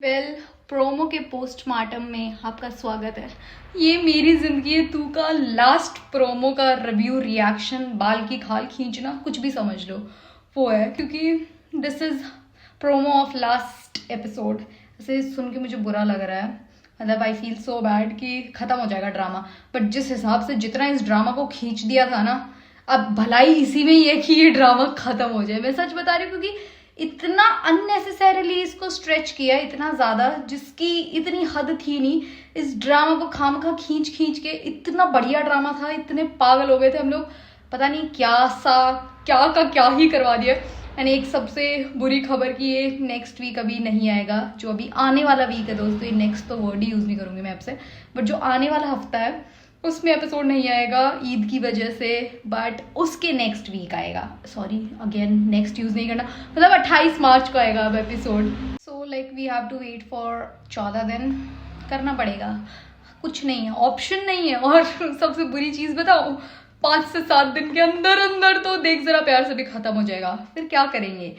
Promo के postmortem में आपका स्वागत है। ये मेरी जिंदगी है तू का लास्ट प्रोमो का रिव्यू रिएक्शन, बाल की खाल खींचना, कुछ भी समझ लो वो है, क्योंकि this is promo of last episode. ऐसे सुन के मुझे बुरा लग रहा है, मतलब आई फील सो बैड कि खत्म हो जाएगा ड्रामा। बट जिस हिसाब से जितना इस ड्रामा को खींच दिया था ना, अब भलाई इसी में ही है कि ये ड्रामा खत्म हो जाए। मैं सच बता रही हूँ, क्योंकि इतना अननेसेसरीली इसको स्ट्रेच किया, इतना ज्यादा, जिसकी इतनी हद थी नहीं। इस ड्रामा को खामखा खींच खींच के, इतना बढ़िया ड्रामा था, इतने पागल हो गए थे हम लोग, पता नहीं क्या का क्या ही करवा दिया। एंड एक सबसे बुरी खबर कि ये नेक्स्ट वीक अभी नहीं आएगा, जो अभी आने वाला वीक है दोस्तों, ये नेक्स्ट तो वर्ड ही यूज नहीं करूंगी मैं आपसे, बट जो आने वाला हफ्ता है उसमें एपिसोड नहीं आएगा ईद की वजह से। बट उसके नेक्स्ट वीक आएगा, सॉरी अगेन नेक्स्ट यूज नहीं करना, मतलब 28 मार्च को आएगा अब episode. So like we have to wait for 14 दिन, करना पड़ेगा, कुछ नहीं है, ऑप्शन नहीं है। और सबसे बुरी चीज बताओ, 5 से 7 दिन के अंदर अंदर तो देख जरा प्यार से भी खत्म हो जाएगा। फिर क्या करेंगे,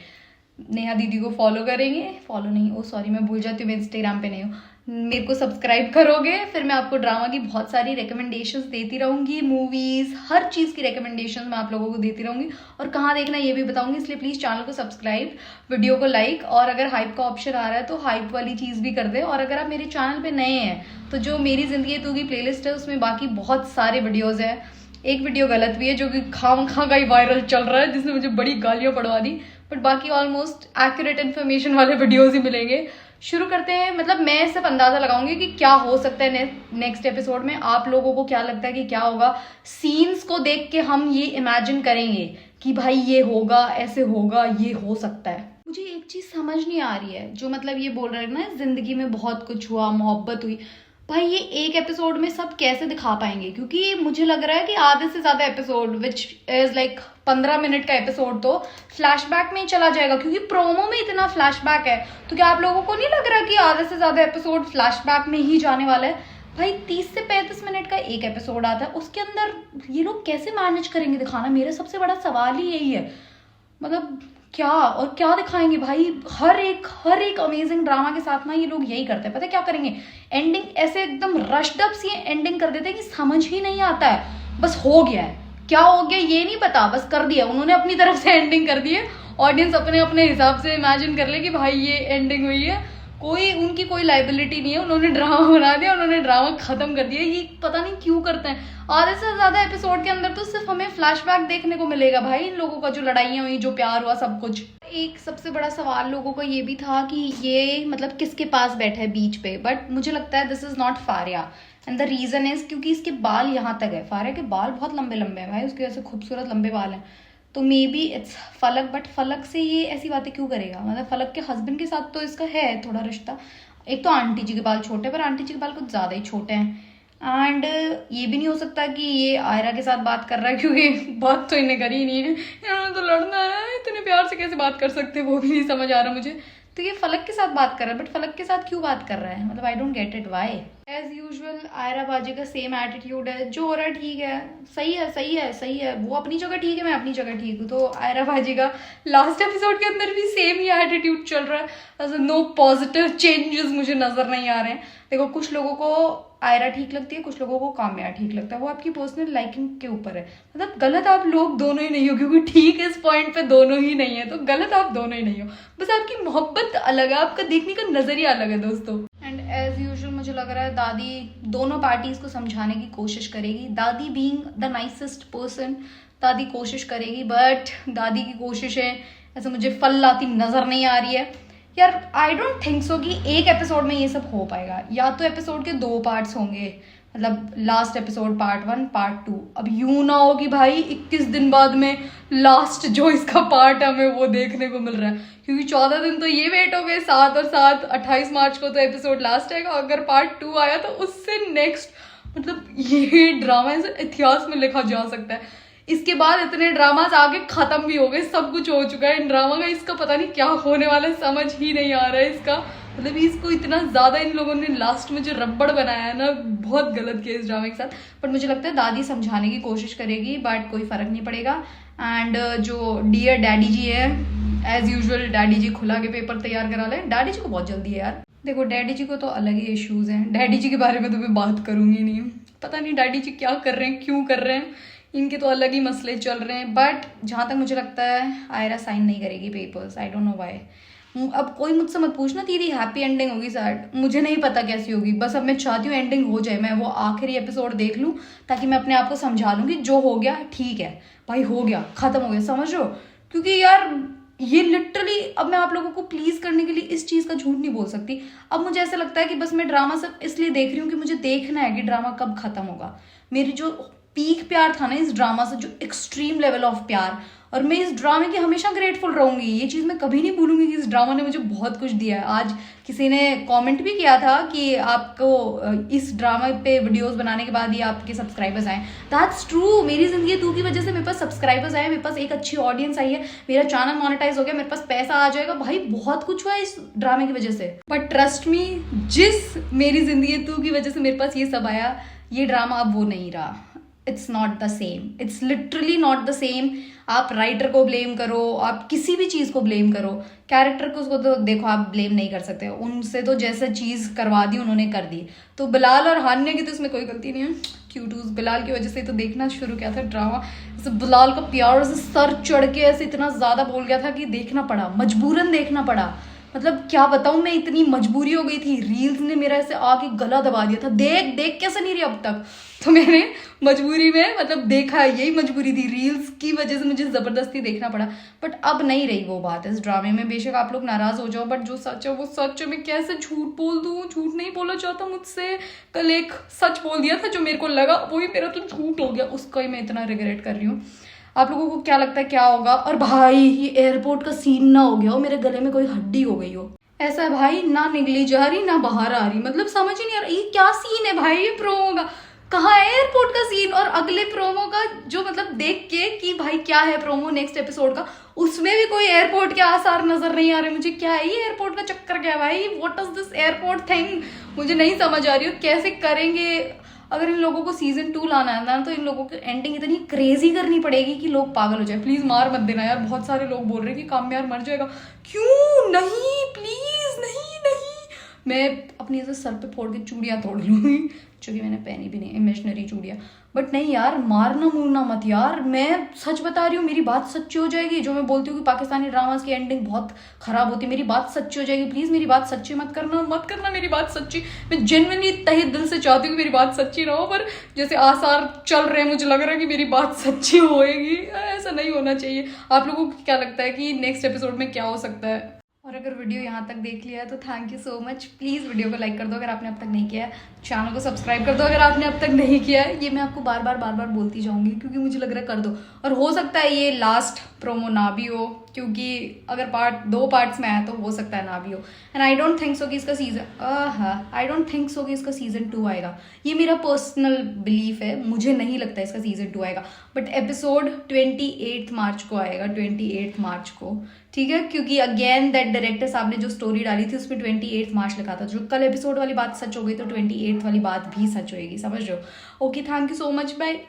नेहा दीदी को फॉलो करेंगे, फॉलो नहीं, ओ सॉरी मैं भूल जाती हूँ, मैं इंस्टाग्राम पे नहीं हूँ, मेरे को सब्सक्राइब करोगे, फिर मैं आपको ड्रामा की बहुत सारी रिकमेंडेशंस देती रहूंगी, मूवीज, हर चीज़ की रिकमेंडेशंस मैं आप लोगों को देती रहूंगी, और कहाँ देखना ये भी बताऊंगी। इसलिए प्लीज़ चैनल को सब्सक्राइब, वीडियो को लाइक, और अगर हाइप का ऑप्शन आ रहा है तो हाइप वाली चीज़ भी कर दे। और अगर आप मेरे चैनल पर नए हैं तो जो मेरी जिंदगी तू की प्लेलिस्ट है उसमें बाकी बहुत सारे वीडियोज़ हैं। एक वीडियो गलत भी है जो कि खामखा का ही वायरल चल रहा है, जिसने मुझे बड़ी गालियाँ पड़वा दी, बट बाकी ऑलमोस्ट एक्यूरेट इन्फॉर्मेशन वाले वीडियोज ही मिलेंगे। शुरू करते हैं। मतलब मैं सिर्फ अंदाजा लगाऊंगी कि क्या हो सकता है नेक्स्ट एपिसोड में। आप लोगों को क्या लगता है कि क्या होगा? सीन्स को देख के हम ये इमेजिन करेंगे कि भाई ये होगा, ऐसे होगा, ये हो सकता है। मुझे एक चीज समझ नहीं आ रही है, जो मतलब ये बोल रहे हैं ना जिंदगी में बहुत कुछ हुआ, मोहब्बत हुई, भाई ये एक एपिसोड में सब कैसे दिखा पाएंगे? क्योंकि मुझे लग रहा है कि आधे से ज्यादा episode, which is like 15 minute का एपिसोड, तो फ्लैशबैक में ही चला जाएगा, क्योंकि प्रोमो में इतना फ्लैशबैक है। तो क्या आप लोगों को नहीं लग रहा कि आधे से ज्यादा एपिसोड फ्लैशबैक में ही जाने वाला है? भाई 30 से 35 मिनट का एक एपिसोड आता है, उसके अंदर ये लोग कैसे मैनेज करेंगे दिखाना? मेरा सबसे बड़ा सवाल ही यही है। मतलब क्या और क्या दिखाएंगे भाई? हर एक अमेजिंग ड्रामा के साथ ना ये लोग यही करते हैं। पता है क्या करेंगे? एंडिंग ऐसे एकदम रश्ड अप सी एंडिंग कर देते हैं कि समझ ही नहीं आता है। बस हो गया है, क्या हो गया ये नहीं पता, बस कर दिया उन्होंने, अपनी तरफ से एंडिंग कर दी है। ऑडियंस अपने अपने हिसाब से इमेजिन कर ले कि भाई ये एंडिंग हुई है, उनकी कोई लाइबिलिटी नहीं है, उन्होंने ड्रामा बना दिया, उन्होंने ड्रामा खत्म कर दिया। ये पता नहीं क्यों करते हैं। आधे से ज्यादा एपिसोड के अंदर तो सिर्फ हमें फ्लैशबैक देखने को मिलेगा भाई, इन लोगों का जो लड़ाइयाँ हुई, जो प्यार हुआ, सब कुछ। एक सबसे बड़ा सवाल लोगों का ये भी था कि ये मतलब किसके पास बैठा है बीच पे, बट मुझे लगता है दिस इज नॉट फारिया, एंड द रीजन इज क्योंकि इसके बाल यहाँ तक है। फारिया के बाल बहुत लंबे लंबे हैं भाई, उसके वैसे खूबसूरत लंबे बाल हैं। तो मे बी इट्स फलक, बट फलक से ये ऐसी बातें क्यों करेगा? मतलब फलक के हस्बैंड के साथ तो इसका है थोड़ा रिश्ता। एक तो आंटी जी के बाल छोटे हैं, पर आंटी जी के बाल कुछ ज्यादा ही छोटे हैं। एंड ये भी नहीं हो सकता कि ये आयरा के साथ बात कर रहा है, क्योंकि बात तो इन्हें करी ही नहीं है, इन्होंने तो लड़ना है, इतने प्यार से कैसे बात कर सकते हैं वो भी नहीं समझ आ रहा मुझे। तो ये फलक के साथ बात कर रहा है, बट फलक के साथ क्यों बात कर रहा है? मतलब I don't get it why. As usual Ayra बाजी का सेम एटीट्यूड है, जो हो रहा है ठीक है, सही है, सही है, सही है, वो अपनी जगह ठीक है, मैं अपनी जगह ठीक हूँ। तो आयरा बाजी का लास्ट एपिसोड के अंदर भी सेम ही एटीट्यूड चल रहा है, नो पॉजिटिव चेंजेस मुझे नजर नहीं आ रहे हैं। देखो, कुछ लोगों को आयरा ठीक लगती है, कुछ लोगों को काम्या ठीक लगता है, वो आपकी पर्सनल लाइकिंग के ऊपर है। मतलब गलत आप लोग दोनों ही नहीं हो, क्योंकि ठीक इस पॉइंट पे दोनों ही नहीं है, तो गलत आप दोनों ही नहीं हो, बस आपकी मोहब्बत अलग है, आपका देखने का नजरिया अलग है दोस्तों। एंड एज यूजुअल मुझे लग रहा है दादी दोनों पार्टीज को समझाने की कोशिश करेगी। दादी बीइंग द नाइसेस्ट पर्सन, दादी कोशिश करेगी, बट दादी की कोशिशें ऐसे मुझे फल लाती नजर नहीं आ रही है यार। आई डोंट थिंक सो कि एक एपिसोड में ये सब हो पाएगा। या तो एपिसोड के 2 पार्ट्स होंगे, मतलब लास्ट एपिसोड पार्ट 1 पार्ट 2। अब यूं ना हो कि भाई 21 दिन बाद में लास्ट जो इसका पार्ट है हमें वो देखने को मिल रहा है, क्योंकि 14 दिन तो ये वेट हो गए, 7 और 7 28 मार्च को तो एपिसोड लास्ट आएगा। अगर पार्ट 2 आया तो उससे नेक्स्ट, मतलब ये ड्रामा इतिहास में लिखा जा सकता है। इसके बाद इतने ड्रामास आगे खत्म भी हो गए, सब कुछ हो चुका है इन ड्रामा का, इसका पता नहीं क्या होने वाला है, समझ ही नहीं आ रहा है इसका। मतलब इसको इतना ज्यादा इन लोगों ने लास्ट में जो रबड़ बनाया है ना, बहुत गलत किया इस ड्रामे के साथ। बट मुझे लगता है दादी समझाने की कोशिश करेगी, बट कोई फर्क नहीं पड़ेगा। एंड जो डियर डैडी जी है, एज यूजुअल डैडी जी खुला के पेपर तैयार करा ले। डैडी जी को बहुत जल्दी है यार, देखो डैडी जी को तो अलग ही इश्यूज़ हैं, डैडी जी के बारे में तो मैं बात करूँगी नहीं, पता नहीं डैडी जी क्या कर रहे हैं, क्यों कर रहे हैं, इनके तो अलग ही मसले चल रहे हैं। बट जहाँ तक मुझे लगता है आयरा साइन नहीं करेगी papers, I don't know why. अब कोई मुझसे मत पूछना दीदी हैप्पी एंडिंग होगी सैड, मुझे नहीं पता कैसी होगी, बस अब मैं चाहती हूँ एंडिंग हो जाए, मैं वो आखिरी एपिसोड देख लूँ ताकि मैं अपने आप को समझा लूँ कि जो हो गया ठीक है भाई, हो गया, खत्म हो गया, समझ रहे हो। क्योंकि यार ये लिटरली, अब मैं आप लोगों को प्लीज करने के लिए इस चीज का झूठ नहीं बोल सकती। अब मुझे ऐसा लगता है कि बस मैं ड्रामा सिर्फ इसलिए देख रही हूँ कि मुझे देखना है कि ड्रामा कब खत्म होगा। मेरी जो पीक प्यार था ना इस ड्रामा से, जो एक्सट्रीम लेवल ऑफ प्यार, और मैं इस ड्रामे की हमेशा ग्रेटफुल रहूंगी, ये चीज़ मैं कभी नहीं भूलूंगी कि इस ड्रामा ने मुझे बहुत कुछ दिया है। आज किसी ने कमेंट भी किया था कि आपको इस ड्रामा पे वीडियोस बनाने के बाद ही आपके सब्सक्राइबर्स आए। दैट्स ट्रू, मेरी जिंदगी तू की वजह से मेरे पास सब्सक्राइबर्स आए, मेरे पास एक अच्छी ऑडियंस आई है, मेरा चैनल मोनेटाइज हो गया, मेरे पास पैसा आ जाएगा, भाई बहुत कुछ हुआ इस ड्रामे की वजह से। बट ट्रस्ट मी, जिस मेरी जिंदगी तू की वजह से मेरे पास ये सब आया, ये ड्रामा अब वो नहीं रहा। It's not the same, it's literally not the same. आप राइटर को ब्लेम करो, आप किसी भी चीज़ को ब्लेम करो, कैरेक्टर को उसको तो देखो आप ब्लेम नहीं कर सकते, उनसे तो जैसे चीज़ करवा दी उन्होंने कर दी। तो बिलाल और हान्या की तो इसमें कोई गलती नहीं है, क्यूटूस बिलाल की वजह से तो देखना शुरू किया था ड्रामा। जैसे बिलाल का प्यार से सर चढ़ के ऐसे इतना ज़्यादा बोल गया था कि देखना पड़ा, मजबूरन देखना पड़ा। मतलब क्या बताऊं, मैं इतनी मजबूरी हो गई थी, रील्स ने मेरा ऐसे आके गला दबा दिया था, देख देख कैसे नहीं रही अब तक, तो मैंने मजबूरी में मतलब देखा, यही मजबूरी थी, रील्स की वजह से मुझे जबरदस्ती देखना पड़ा। बट अब नहीं रही वो बात इस ड्रामे में, बेशक आप लोग नाराज हो जाओ, बट जो सच है वो सच है। मैं कैसे झूठ बोल दूं, झूठ नहीं बोला चाहता मुझसे। कल एक सच बोल दिया था जो मेरे को लगा, वही मेरा तो झूठ हो गया, उसका ही मैं इतना रिग्रेट कर रही हूँ। आप लोगों को क्या लगता है क्या होगा? और भाई ये एयरपोर्ट का सीन ना हो गया हो, मेरे गले में कोई हड्डी हो गई हो, ऐसा है भाई, ना निगली जा रही ना बाहर आ रही, मतलब समझ ही नहीं आ रहा ये क्या सीन है भाई, ये प्रोमो का कहाँ है एयरपोर्ट का सीन, और अगले प्रोमो का जो मतलब देख के कि भाई क्या है प्रोमो नेक्स्ट एपिसोड का, उसमें भी कोई एयरपोर्ट के आसार नजर नहीं आ रहे मुझे। क्या है ये एयरपोर्ट का चक्कर, क्या है भाई, what is this airport thing, मुझे नहीं समझ आ रही हो कैसे करेंगे। अगर इन लोगों को सीजन 2 लाना है ना, तो इन लोगों की एंडिंग इतनी क्रेजी करनी पड़ेगी कि लोग पागल हो जाए। प्लीज मार मत देना यार, बहुत सारे लोग बोल रहे हैं कि काम्यार मर जाएगा, क्यों नहीं, प्लीज नहीं नहीं, मैं अपनी ऐसे सर पे फोड़ के चूड़ियां तोड़ लूंगी, जो कि मैंने पहनी भी नहीं, इमेजिनरी चूड़ियां। बट नहीं यार, मारना मूरना मत यार, मैं सच बता रही हूँ, मेरी बात सच्ची हो जाएगी। जो मैं बोलती हूँ कि पाकिस्तानी ड्रामास की एंडिंग बहुत खराब होती है, मेरी बात सच्ची हो जाएगी। प्लीज मेरी बात सच्ची मत करना, मत करना मेरी बात सच्ची। मैं जेन्युइनली तहे दिल से चाहती हूँ कि मेरी बात सच्ची ना हो, पर जैसे आसार चल रहे हैं मुझे लग रहा है कि मेरी बात सच्ची होएगी, ऐसा नहीं होना चाहिए। आप लोगों को क्या लगता है कि नेक्स्ट एपिसोड में क्या हो सकता है? और अगर वीडियो यहाँ तक देख लिया है तो thank you so much. Please video को लाइक कर दो अगर आपने अब तक नहीं किया है, चैनल को सब्सक्राइब कर दो अगर आपने अब तक नहीं किया है। ये मैं आपको बार बार बोलती जाऊंगी क्योंकि मुझे लग रहा है कर दो। और हो सकता है ये लास्ट प्रोमो ना भी हो, क्योंकि अगर दो पार्ट्स में आया तो हो सकता है ना भी हो। And I don't think so कि इसका सीजन 2 आएगा, ये मेरा पर्सनल बिलीफ है, मुझे नहीं लगता इसका सीजन 2 आएगा। बट एपिसोड 28 मार्च को आएगा, 28 मार्च को, ठीक है, क्योंकि अगेन दैट डायरेक्टर साहब ने जो स्टोरी डाली थी उसमें 28 मार्च लिखा था। जो कल एपिसोड वाली बात सच हो गई तो 28 वाली बात भी सच होएगी, समझ रहे हो? Okay, thank you so much, bye.